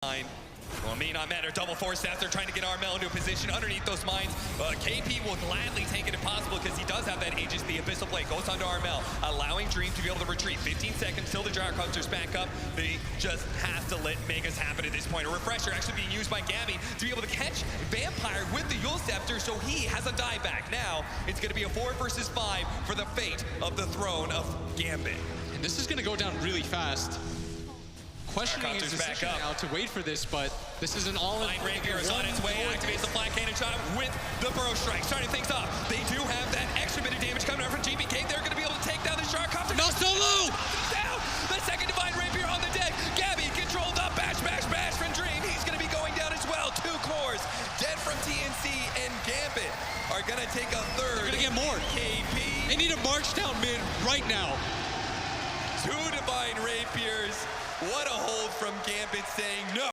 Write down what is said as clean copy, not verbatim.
Well, me not matter. Double force after trying to get Armel into a position underneath those mines. KP will gladly take it if possible because he does have that Aegis. The Abyssal Blade goes onto Armel, allowing Dream to be able to retreat. 15 seconds till the Gyrocopters back up. They just have to let Megas happen at this point. A refresher actually being used by Gambit to be able to catch Vampire with the Yule Scepter, so he has a dieback. Now it's going to be a 4 versus 5 for the fate of the throne of Gambit. And this is going to go down really fast. Questioning his decision now to wait for this, but this is an all-in. Divine Rapiers on its way, activates the flat cannon shot with the burrow strike, starting things off. They do have that extra bit of damage coming out from GBK. They're going to be able to take down the Gyrocopter. No solo! Down! The second Divine Rapier on the deck. Gabby controlled up, bash from Dream. He's going to be going down as well. 2 cores dead from TNC, and Gambit are going to take a third. They're going to get more. KP. They need to march down mid right now. 2 Divine Rapiers. What a hold from Gambit saying no.